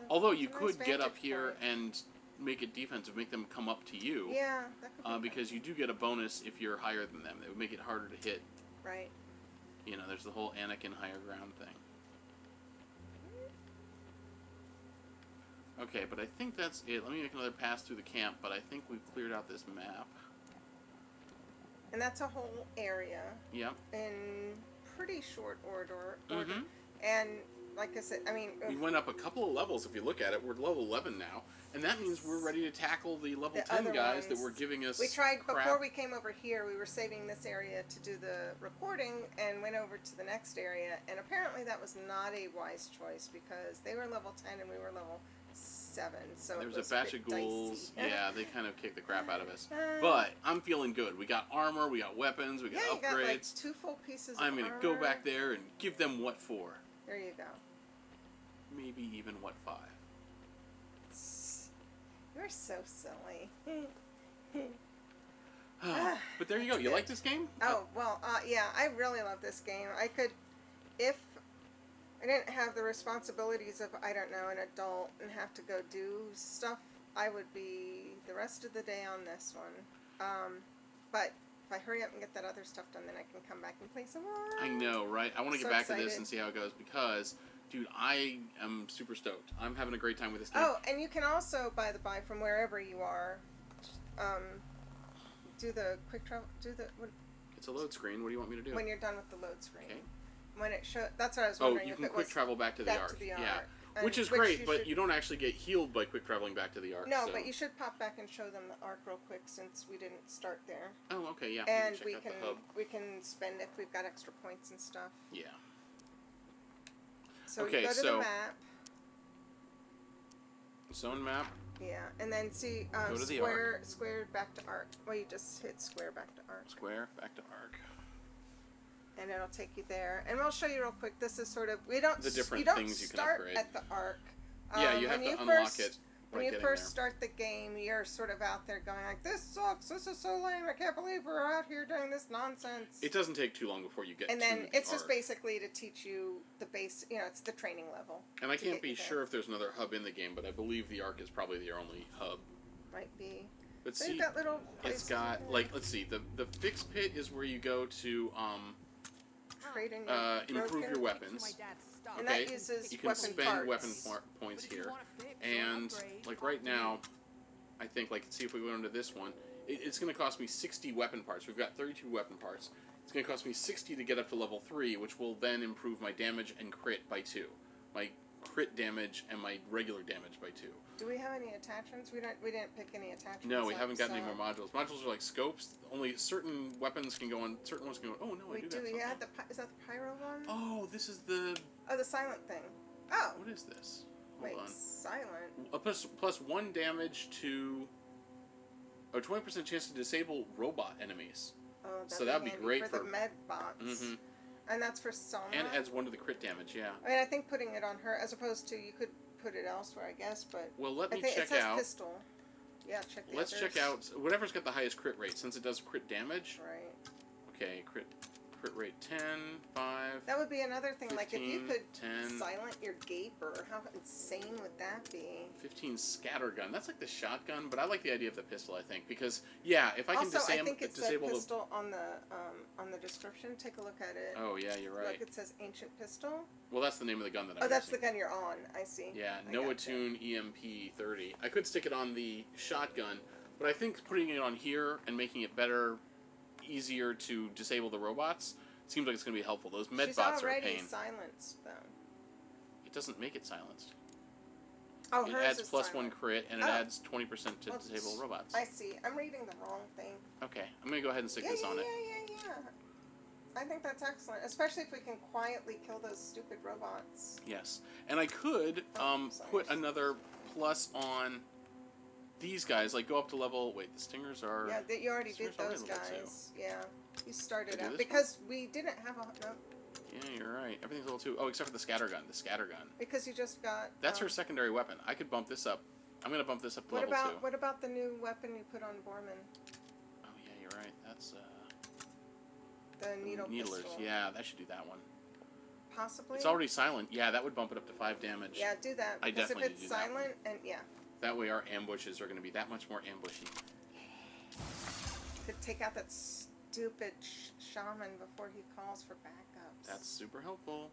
Although you it's a nice could get up vantage here point. and make it defensive, make them come up to you. Yeah, that could be fun. Because you do get a bonus if you're higher than them. It would make it harder to hit. Right. You know, there's the whole Anakin higher ground thing. Okay, but I think that's it. Let me make another pass through the camp, but I think we've cleared out this map. And that's a whole area Yep. in pretty short order. Mm-hmm. And like I said, I mean, We went up a couple of levels if you look at it. We're level 11 now. And that means we're ready to tackle the level The 10 other guys that ones. were giving us we tried crap. before we came over here. We were saving this area to do the recording, and went over to the next area. And apparently, that was not a wise choice because they were level 10 and we were level 7. So There it was was a batch bit of ghouls. dicey. Yeah, they kind of kicked the crap out of us. But I'm feeling good. We got armor, we got weapons, we got yeah, you got like upgrades. 2 full pieces. I'm of going to go armor. back there and give them what for. There you go. Maybe even what 5. You're so silly. But there you go. You like this game? Oh, well, yeah, I really love this game. I could, if I didn't have the responsibilities of, I don't know, an adult and have to go do stuff I would be the rest of the day on this one. But if I hurry up and get that other stuff done, then I can come back and play some more. I know, right? I want to get So back to this excited. and see how it goes because, dude, I am super stoked. I'm having a great time with this game. Oh, and you can also, by the by, from wherever you are, do the quick travel. It's a load screen. What do you want me to do? When you're done with the load screen. Okay. When it show, that's what I was Oh, wondering. you if can it quick was travel back to the arc. To the Yeah. arc. And Which is great, but should, you don't actually get healed by quick traveling back to the arc. No, so. but you should pop back and show them the arc real quick since we didn't start there. Oh, okay, yeah. And we can check out the hub. we can spend if we've got extra points and stuff. Yeah. So Okay, you go to so- the map. Zone map. Yeah, and then see Go to the square back to arc. Well, you just hit square back to arc. Square back to arc. And it'll take you there. And we'll show you real quick. This is sort of the different you don't things you can start upgrade. at the arc. Yeah, you have when to unlock first, it. When by you getting first there. start the game, you're sort of out there going like, "This sucks. This is so lame. I can't believe we're out here doing this nonsense." It doesn't take too long before you get and to then the it's just arc. basically to teach you the base. You know, it's the training level. And I to can't get be you there. sure if there's another hub in the game, but I believe the arc is probably their only hub. Might be. But So see, you've got little. it's places got in there. like let's see, the fix pit is where you go to Trading your improve broken- your weapons. And Okay, that uses you can weapon spend parts. weapon points here, and like right now, I think like see if we go into this one, it's going to cost me 60 weapon parts. We've got 32 weapon parts. It's going to cost me 60 to get up to level 3, which will then improve my damage and crit by 2, my crit damage and my regular damage by 2. Do we have any attachments? We didn't pick any attachments. No, we up, haven't gotten so- any more modules. Modules are like scopes. Only certain weapons can go on. Certain ones can go. Oh no, I We do do. have Yeah, something. is that the pyro one? Oh, this is the. Oh, the silent thing. Oh, What is this? Hold wait, on. silent. Plus 1 damage to. Oh, 20% chance to disable robot enemies. Oh, So that'd be handy great for for- the med bots. Mm-hmm. And that's for Soma. And adds 1 to the crit damage. Yeah. I mean, I think putting it on her, as opposed to you could put it elsewhere, I guess. But Well, let I me think it check says out. pistol. Yeah, check the Let's others. check out whatever's got the highest crit rate, since it does crit damage. Right. Okay, crit rate 10, 5. That would be another thing. Like if you 15, could 10. silent your gape, or how insane would that be? 15 scattergun. That's like the shotgun, but I like the idea of the pistol. I think because yeah, if I can Also, I think it said disable the. pistol on the description. Take a look at it. Oh yeah, you're right. Look, it says ancient pistol. Well, that's the name of the gun that I'm Oh, that's the using. gun you're on. I see. Yeah, I Noah gotcha. Tune EMP 30. I could stick it on the shotgun, but I think putting it on here and making it better, easier to disable the robots seems like it's going to be helpful. Those med She's bots are a already pain. silenced though. It doesn't make it silenced. Oh, It hers adds is plus silent. 1 crit and it Oh. adds 20% to Oh, disable robots. I see. I'm reading the wrong thing. Okay, I'm going to go ahead and stick Yeah, this yeah, on yeah, it. yeah. I think that's excellent, especially if we can quietly kill those stupid robots. Yes, and I could Oh, sorry. put another plus on these guys. Like go up to level. Wait, the stingers are. Yeah, you already did Stingers are those level two. guys. Yeah, you started Did I do out this because we didn't have a no. Yeah, you're right. Everything's level 2. Oh, except for the scattergun. The scattergun. Because you just got. That's her secondary weapon. I could bump this up. I'm gonna bump this up to What level about 2. what about the new weapon you put on Borman? Oh yeah, you're right. That's The needle needlers. pistol. Yeah, that should do that one. Possibly. It's already silent. Yeah, that would bump it up to 5 damage. Yeah, do that. I Because definitely if need to it's do that one. silent and yeah, That way our ambushes are gonna be that much more ambushy. could take out that stupid shaman before he calls for backups. That's super helpful.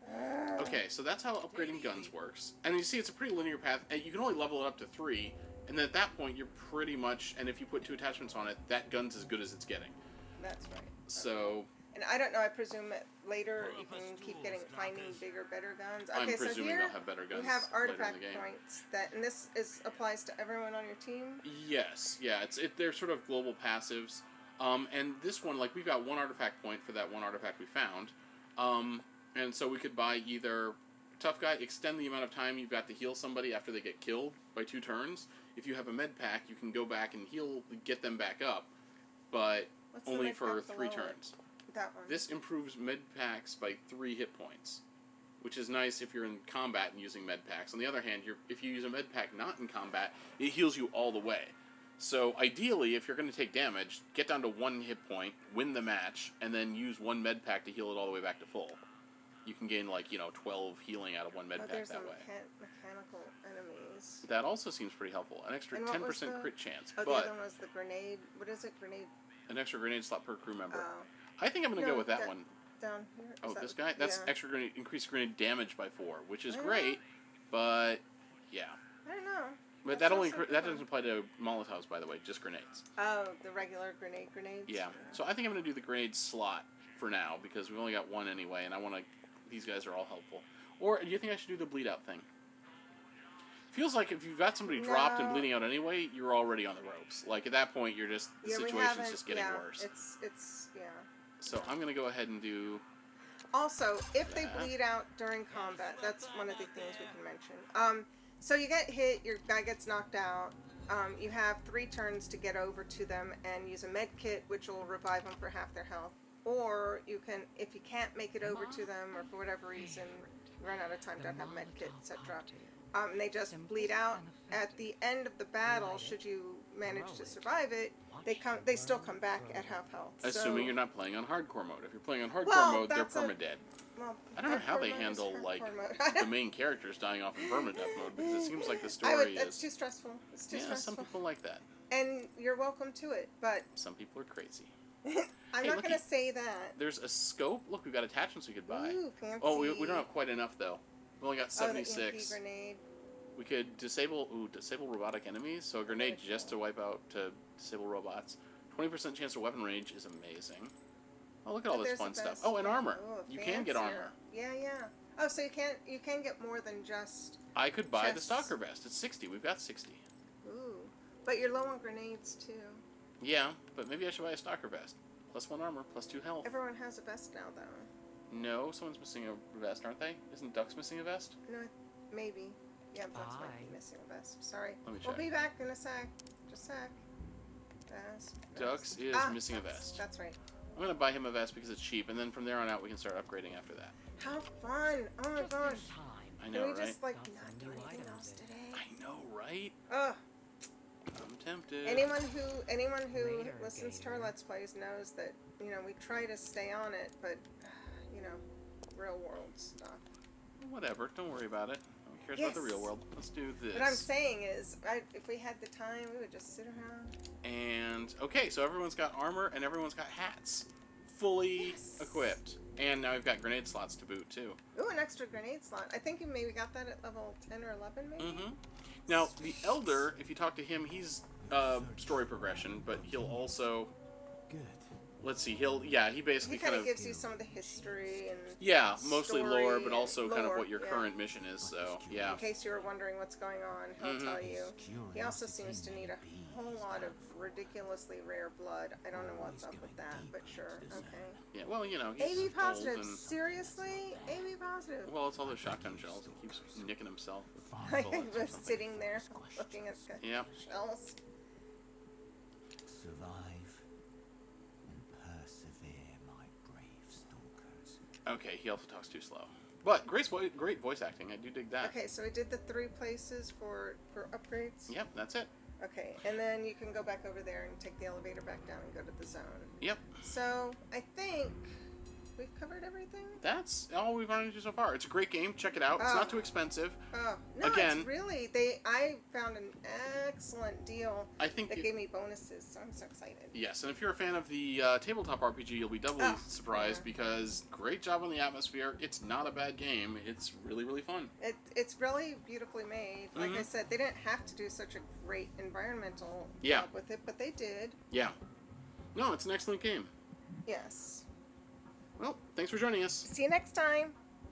Okay, so that's how upgrading guns works. And you see, it's a pretty linear path. And you can only level it up to 3, and then at that point, you're pretty much. And if you put 2 attachments on it, that gun's as good as it's getting. That's right. So And I don't know. I presume that later you can keep finding bigger, better guns. I'm Okay, so presuming here they'll have better guns you have later in artifact the game. points and this applies to everyone on your team. Yes, yeah, they're sort of global passives. And this one, like, we've got 1 artifact point for that 1 artifact we found. And so we could buy either tough guy, extend the amount of time you've got to heal somebody after they get killed by 2 turns. If you have a med pack, you can go back and get them back up, but What's the only med for pack 3 below it? turns. That one. This improves med packs by 3 hit points, which is nice if you're in combat and using med packs. On the other hand, if you use a med pack not in combat, it heals you all the way. So ideally, if you're going to take damage, get down to 1 hit point, win the match, and then use 1 med pack to heal it all the way back to full. You can gain 12 healing out of 1 med pack there's that some way. mechanical enemies. those. That also seems pretty helpful. An extra And what 10% was the- crit chance, Oh, the but other one was the grenade. What is it? Grenade. an extra grenade slot per crew member. Oh, I think I'm going to No, go with that that- one. down here. Is Oh, that- this guy? That's yeah. extra grenade, increased grenade damage by 4, which is Yeah. great, but yeah. I don't know. But That's that only also that cool. doesn't apply to Molotovs, by the way, just grenades. Oh, the regular grenades. Yeah. So I think I'm going to do the grenade slot for now because we've only got one anyway, and I want to. These guys are all helpful. Or do you think I should do the bleed out thing? Feels like if you've got somebody dropped and No. bleeding out anyway, you're already on the ropes. Like at that point, you're just the Yeah, we situation's haven't- just getting yeah, worse. It's yeah. So I'm going to go ahead and do. Also, if they Yeah. bleed out during combat, that's one of the things we can mention. So you get hit, your guy gets knocked out. You have 3 turns to get over to them and use a med kit, which will revive them for half their health. Or you can, if you can't make it over to them, or for whatever reason, you run out of time, don't have a med kit, etc. They just bleed out at the end of the battle. Should you manage to survive it, they still come back at half health. Assuming you're not playing on hardcore mode. If you're playing on hardcore Well, mode, they're that's a- permadead. Well, I don't know how hardcore they mode is handle like hardcore mode. the main characters dying off in permadeath mode because it seems like the I story would, is. it's too stressful. It's too Yeah, stressful. some people like that. And you're welcome to it, but Some people are crazy. I'm Hey, not looky. going to say that. There's a scope. Look, we've got attachments we could buy. Ooh, fancy. Oh, we don't have quite enough though. We only got Oh, the EMP 76. grenade. We could disable robotic enemies. So a grenade just to wipe out to disable robots. 20% chance of weapon range is amazing. Oh, look at all But this there's fun the stuff. best- Oh, and armor. Oh, You can get fancier. armor. Yeah. Oh, so you can get more than just. I could buy the Chests. stalker vest. It's 60. We've got 60. Ooh, but you're low on grenades too. Yeah, but maybe I should buy a stalker vest. Plus 1 armor, plus 2 health. Everyone has a vest now, though. No, someone's missing a vest, aren't they? Isn't Duck's missing a vest? No, maybe. Yeah, Ducks might Bye. be missing a vest. Sorry. Let me We'll check. be back in a sec. Just a sec. Vest. Ducks is missing a Ducks. vest. That's right. I'm gonna buy him a vest because it's cheap, and then from there on out we can start upgrading after that. How fun! Oh my gosh. I Can know, we right? just like Got not some do new anything items else in. today? I know, right? Ugh. I'm tempted. Anyone who Later, listens to our Gator. Let's Plays knows that, we try to stay on it, but, real world stuff. Whatever. Don't worry about it. No one cares about the Yes. real world. Let's do this. What I'm saying is, if we had the time, we would just sit around. And okay, so everyone's got armor and everyone's got hats, fully Yes. equipped, and now we've got grenade slots to boot too. Ooh, an extra grenade slot. I think you maybe got that at level 10 or 11, maybe? Mm-hmm. Now the elder, if you talk to him, he's story progression, but he'll also Good. let's see, he basically He kind of of gives you some of the history and mostly story lore, but and also kind of lore, what your yeah. current mission is. So yeah. in case you were wondering what's going on, he'll Mhm. tell you. He also seems to need a whole lot of ridiculously rare blood. I don't know what's up with that, but sure. Okay. Yeah, well, he's AB positive. old and, Seriously? AB positive. well, it's all those shotgun shells. He keeps nicking himself. with I bullets or was something. sitting there looking at the Yeah. shells. Survive and persevere, my brave stalkers. Okay, he also talks too slow. But great voice acting. I do dig that. Okay, so we did the 3 places for upgrades. Yep, that's it. Okay, and then you can go back over there and take the elevator back down and go to the zone. Yep. So I think we've covered everything. That's all we've run into so far. It's a great game. Check it out. It's Oh. not too expensive. Oh no, Again- it's really I found an excellent deal I think. that gave me bonuses, so I'm so excited. Yes, and if you're a fan of the tabletop RPG, you'll be doubly Oh, surprised yeah. because great job on the atmosphere. It's not a bad game. It's really, really fun. It's really beautifully made. Like I Mhm. said, they didn't have to do such a great environmental Yeah. job with it, but they did. Yeah. No, it's an excellent game. Yes. Well, thanks for joining us. See you next time.